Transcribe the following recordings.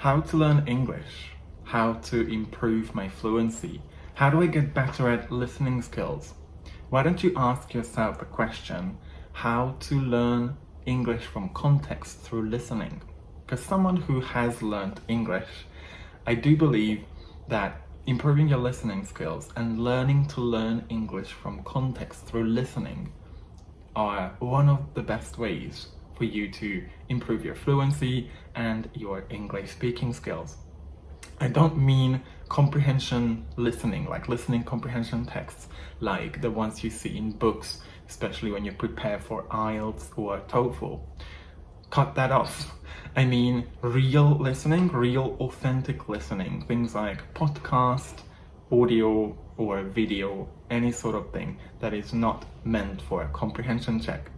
How to learn English, how to improve my fluency, how do I get better at listening skills? Why don't you ask yourself the question, how to learn English from context through listening? Because someone who has learned English, I do believe that improving your listening skills and learning to learn English from context through listening are one of the best ways for you to improve your fluency and your English speaking skills. I don't mean comprehension listening, like listening comprehension texts, like the ones you see in books, especially when you prepare for IELTS or TOEFL. Cut that off. I mean real listening, real authentic listening, things like podcast, audio or video, any sort of thing that is not meant for a comprehension check.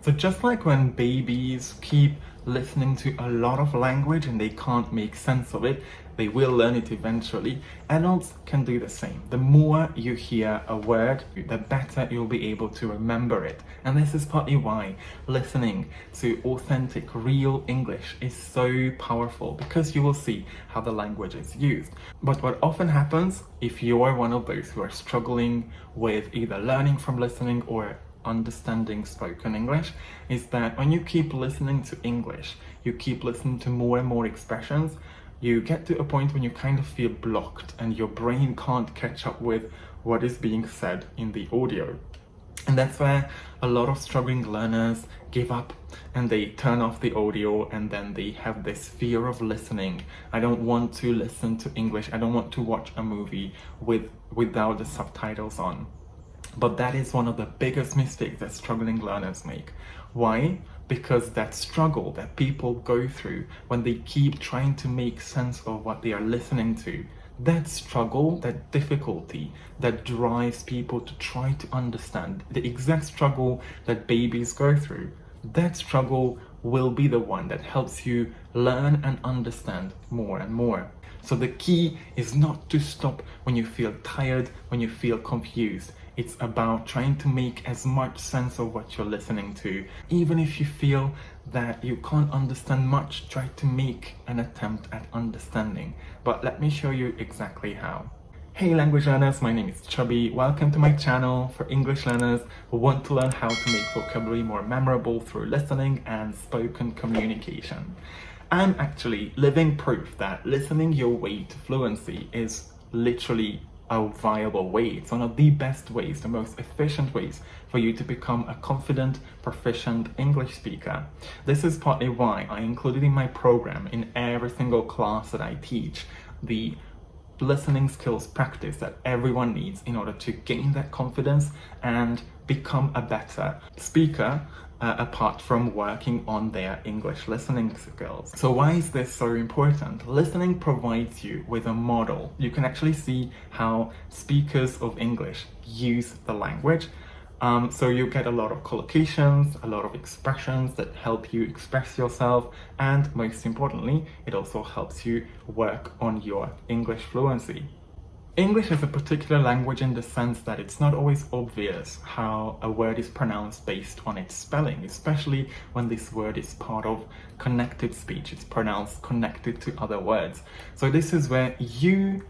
So just like when babies keep listening to a lot of language and they can't make sense of it, they will learn it eventually. Adults can do the same. The more you hear a word, the better you'll be able to remember it. And this is partly why listening to authentic, real English is so powerful, because you will see how the language is used. But what often happens, if you are one of those who are struggling with either learning from listening or understanding spoken English, is that when you keep listening to English, you keep listening to more and more expressions, you get to a point when you kind of feel blocked and your brain can't catch up with what is being said in the audio. And that's where a lot of struggling learners give up and they turn off the audio, and then they have this fear of listening. I don't want to listen to English. I don't want to watch a movie without the subtitles on. But that is one of the biggest mistakes that struggling learners make. Why? Because that struggle that people go through when they keep trying to make sense of what they are listening to, that struggle, that difficulty that drives people to try to understand, the exact struggle that babies go through, that struggle will be the one that helps you learn and understand more and more. So the key is not to stop when you feel tired, when you feel confused. It's about trying to make as much sense of what you're listening to. Even if you feel that you can't understand much, try to make an attempt at understanding. But let me show you exactly how. Hey language learners, my name is Chubby. Welcome to my channel for English learners who want to learn how to make vocabulary more memorable through listening and spoken communication. I'm actually living proof that listening your way to fluency is literally a viable way. It's one of the best ways, the most efficient ways for you to become a confident, proficient English speaker. This is partly why I included in my program, in every single class that I teach, the listening skills practice that everyone needs in order to gain that confidence and become a better speaker, apart from working on their English listening skills. So why is this so important? Listening provides you with a model. You can actually see how speakers of English use the language. So you get a lot of collocations, a lot of expressions that help you express yourself, and most importantly, it also helps you work on your English fluency. English is a particular language in the sense that it's not always obvious how a word is pronounced based on its spelling, especially when this word is part of connected speech. It's pronounced connected to other words. So this is where you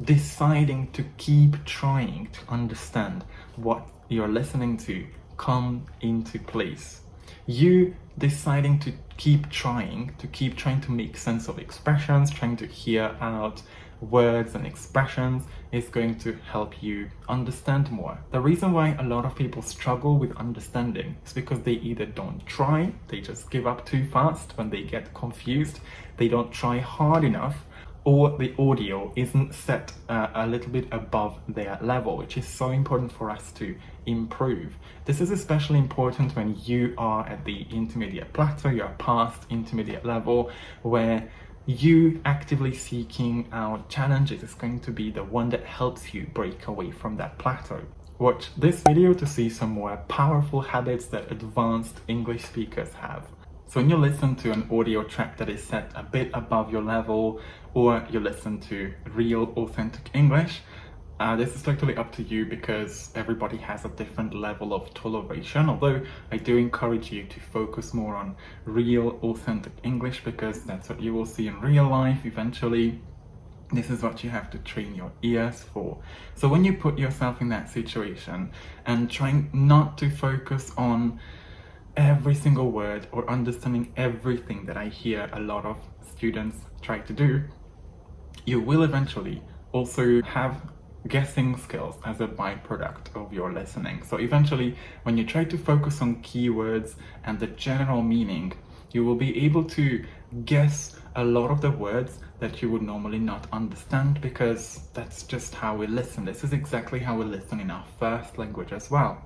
deciding to keep trying to understand what you're listening to come into place. You deciding to keep trying to make sense of expressions, trying to hear out words and expressions is going to help you understand more. The reason why a lot of people struggle with understanding is because they either don't try, they just give up too fast when they get confused, they don't try hard enough, or the audio isn't set a little bit above their level, which is so important for us to improve. This is especially important when you are at the intermediate plateau, you're past intermediate level, where you actively seeking out challenges is going to be the one that helps you break away from that plateau. Watch this video to see some more powerful habits that advanced English speakers have. So when you listen to an audio track that is set a bit above your level, or you listen to real authentic English, This is totally up to you because everybody has a different level of toleration, although I do encourage you to focus more on real, authentic English because that's what you will see in real life eventually. This is what you have to train your ears for. So when you put yourself in that situation and trying not to focus on every single word or understanding everything that I hear a lot of students try to do, you will eventually also have guessing skills as a byproduct of your listening. So eventually, when you try to focus on keywords and the general meaning, you will be able to guess a lot of the words that you would normally not understand because that's just how we listen. This is exactly how we listen in our first language as well.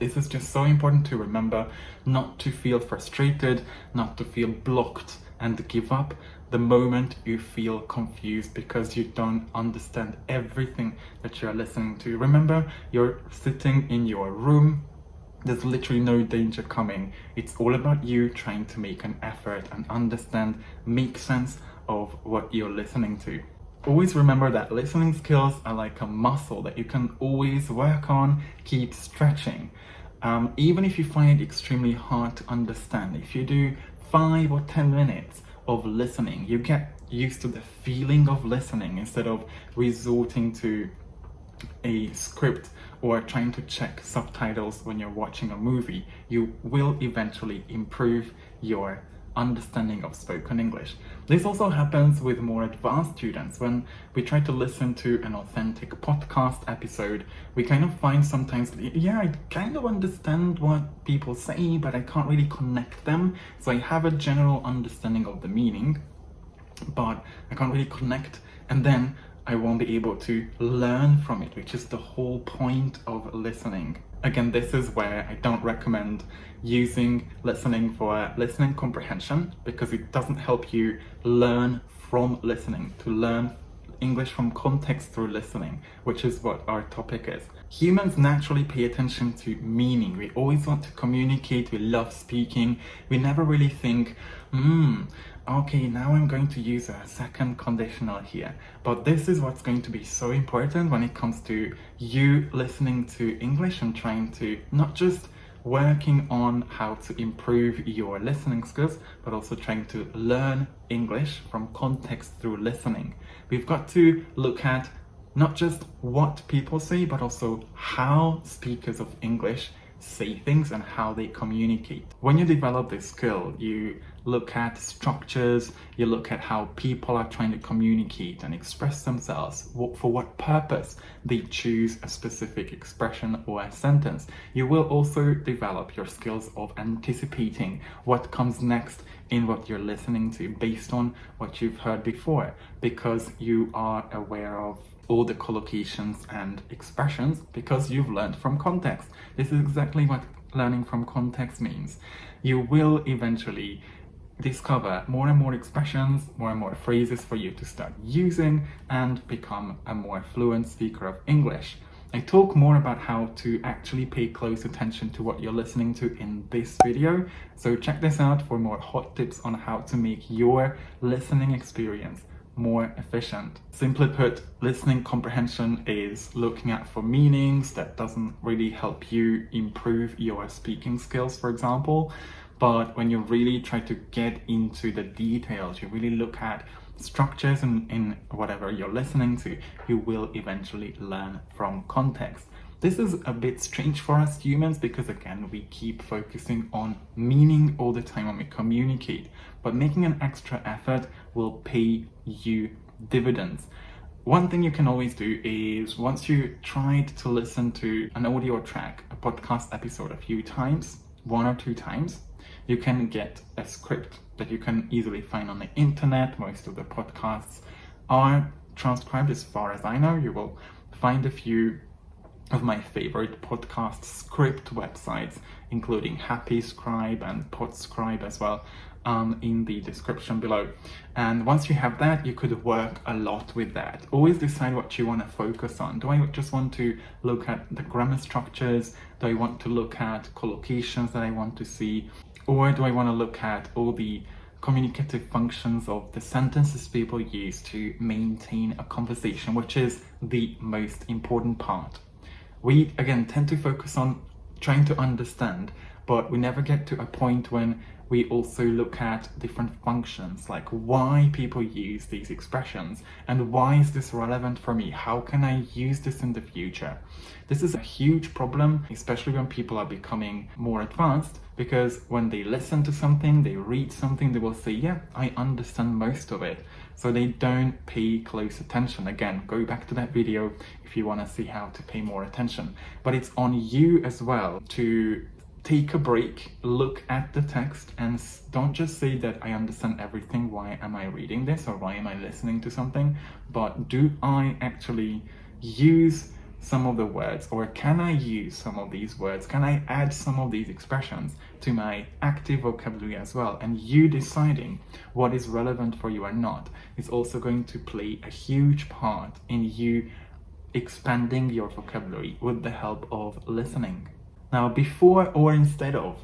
This is just so important to remember, not to feel frustrated, not to feel blocked and give up the moment you feel confused because you don't understand everything that you're listening to. Remember, you're sitting in your room. There's literally no danger coming. It's all about you trying to make an effort and understand, make sense of what you're listening to. Always remember that listening skills are like a muscle that you can always work on, keep stretching. Even if you find it extremely hard to understand, if you do 5 or 10 minutes of listening, you get used to the feeling of listening instead of resorting to a script or trying to check subtitles when you're watching a movie. You will eventually improve your understanding of spoken English. This also happens with more advanced students. When we try to listen to an authentic podcast episode, we kind of find sometimes, yeah, I kind of understand what people say, but I can't really connect them. So I have a general understanding of the meaning, but I can't really connect, and then I won't be able to learn from it, which is the whole point of listening. Again, this is where I don't recommend using listening for listening comprehension because it doesn't help you learn from listening, to learn English from context through listening, which is what our topic is. Humans naturally pay attention to meaning. We always want to communicate, we love speaking. We never really think, okay, now I'm going to use a second conditional here. But this is what's going to be so important when it comes to you listening to English and trying to not just working on how to improve your listening skills, but also trying to learn English from context through listening. We've got to look at not just what people say, but also how speakers of English say things and how they communicate. When you develop this skill, you look at structures, you look at how people are trying to communicate and express themselves, for what purpose they choose a specific expression or a sentence. You will also develop your skills of anticipating what comes next in what you're listening to based on what you've heard before, because you are aware of all the collocations and expressions because you've learned from context. This is exactly what learning from context means. You will eventually discover more and more expressions, more and more phrases for you to start using and become a more fluent speaker of English. I talk more about how to actually pay close attention to what you're listening to in this video, so check this out for more hot tips on how to make your listening experience more efficient. Simply put, listening comprehension is looking at for meanings that doesn't really help you improve your speaking skills, for example. But when you really try to get into the details, you really look at structures in whatever you're listening to, you will eventually learn from context. This is a bit strange for us humans because, again, we keep focusing on meaning all the time when we communicate, but making an extra effort will pay you dividends. One thing you can always do is, once you tried to listen to an audio track, a podcast episode a few times, 1 or 2 times, you can get a script that you can easily find on the internet. Most of the podcasts are transcribed, as far as I know. You will find a few of my favorite podcast script websites, including Happy Scribe and Podscribe as well, in the description below. And once you have that, you could work a lot with that. Always decide what you want to focus on. Do I just want to look at the grammar structures? Do I want to look at collocations that I want to see? Or do I want to look at all the communicative functions of the sentences people use to maintain a conversation, which is the most important part. We, again, tend to focus on trying to understand, but we never get to a point when we also look at different functions, like why people use these expressions and why is this relevant for me? How can I use this in the future? This is a huge problem, especially when people are becoming more advanced, because when they listen to something, they read something, they will say, yeah, I understand most of it. So they don't pay close attention. Again, go back to that video if you want to see how to pay more attention. But it's on you as well to take a break, look at the text, and don't just say that I understand everything, why am I reading this, or why am I listening to something, but do I actually use some of the words, or can I use some of these words? Can I add some of these expressions to my active vocabulary as well? And you deciding what is relevant for you or not is also going to play a huge part in you expanding your vocabulary with the help of listening. Now, before or instead of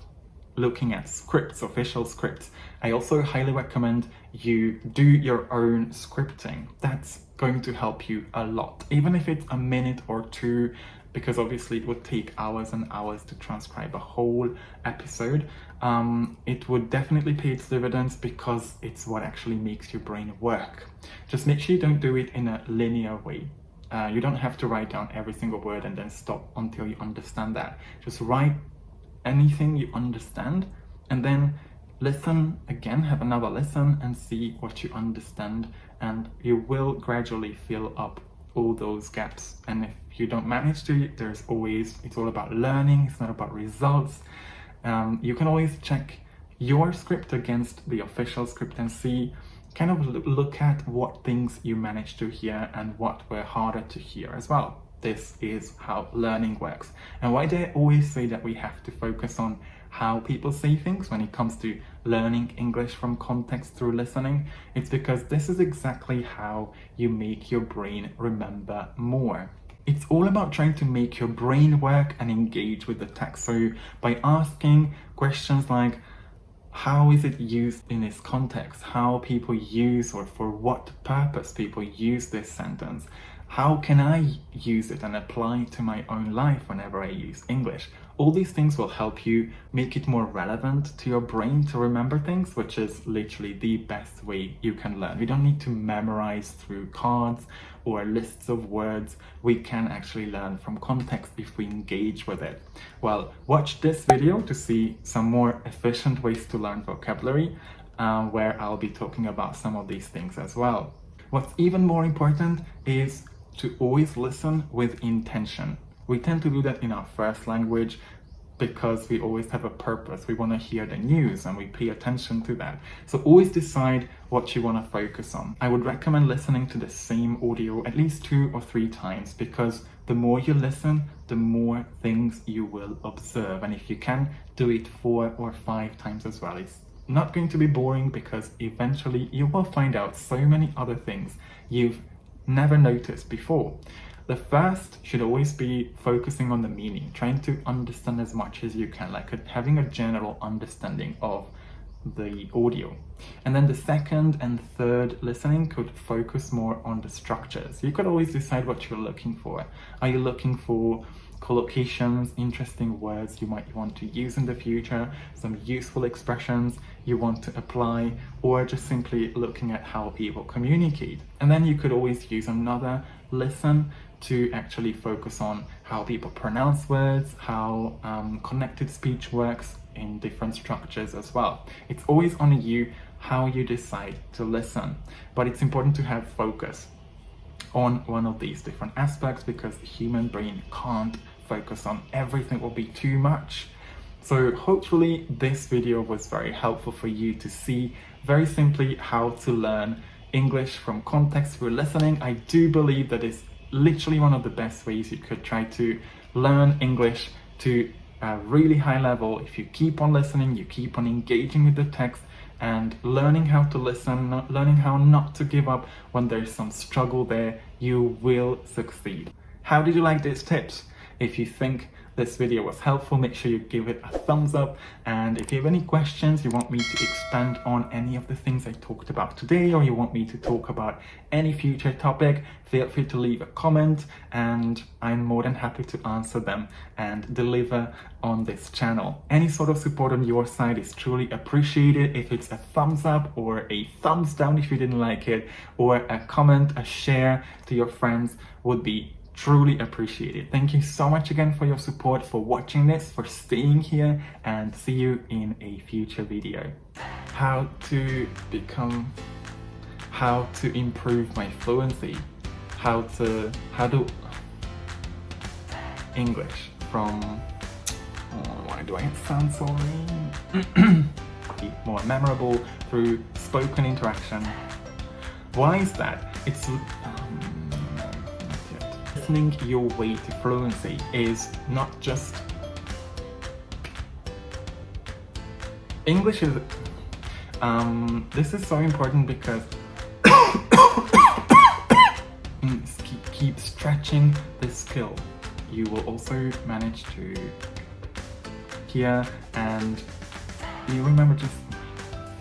looking at scripts, official scripts, I also highly recommend you do your own scripting. That's going to help you a lot, even if it's a minute or two, because obviously it would take hours and hours to transcribe a whole episode. It would definitely pay its dividends because it's what actually makes your brain work. Just make sure you don't do it in a linear way. You don't have to write down every single word and then stop until you understand that. Just write anything you understand and then listen again, have another listen and see what you understand, and you will gradually fill up all those gaps. And if you don't manage to, it's all about learning, it's not about results. You can always check your script against the official script and see, kind of look at what things you managed to hear and what were harder to hear as well. This is how learning works. And why do I always say that we have to focus on how people say things when it comes to learning English from context through listening? It's because this is exactly how you make your brain remember more. It's all about trying to make your brain work and engage with the text. So by asking questions like, how is it used in this context? How people use, or for what purpose people use this sentence? How can I use it and apply it to my own life whenever I use English? All these things will help you make it more relevant to your brain to remember things, which is literally the best way you can learn. We don't need to memorize through cards or lists of words. We can actually learn from context if we engage with it. Well, watch this video to see some more efficient ways to learn vocabulary, where I'll be talking about some of these things as well. What's even more important is to always listen with intention. We tend to do that in our first language because we always have a purpose. We want to hear the news and we pay attention to that. So always decide what you want to focus on. I would recommend listening to the same audio at least 2 or 3 times, because the more you listen, the more things you will observe. And if you can, do it 4 or 5 times as well. It's not going to be boring, because eventually you will find out so many other things you've never noticed before. The first should always be focusing on the meaning, trying to understand as much as you can, like having a general understanding of the audio. And then the second and third listening could focus more on the structures. You could always decide what you're looking for. Are you looking for collocations, interesting words you might want to use in the future, some useful expressions you want to apply, or just simply looking at how people communicate? And then you could always use another listen to actually focus on how people pronounce words, how connected speech works in different structures as well. It's always on you how you decide to listen, but it's important to have focus on one of these different aspects, because the human brain can't focus on everything, it will be too much. So hopefully this video was very helpful for you to see very simply how to learn English from context through listening. I do believe that it's literally one of the best ways you could try to learn English to a really high level. If you keep on listening, you keep on engaging with the text and learning how to listen, learning how not to give up when there's some struggle there, you will succeed. How did you like these tips? If you think this video was helpful, make sure you give it a thumbs up. And if you have any questions, you want me to expand on any of the things I talked about today, or you want me to talk about any future topic, feel free to leave a comment and I'm more than happy to answer them and deliver on this channel. Any sort of support on your side is truly appreciated. If it's a thumbs up or a thumbs down if you didn't like it, or a comment, a share to your friends would be truly appreciated. Thank you so much again for your support, for watching this, for staying here, and see you in a future video. How to improve my fluency. How to English from, why do I sound so mean? Be more memorable through spoken interaction. Why is that? It's listening your way to fluency is not just English is this is so important because keep stretching this skill. You will also manage to hear, and you remember just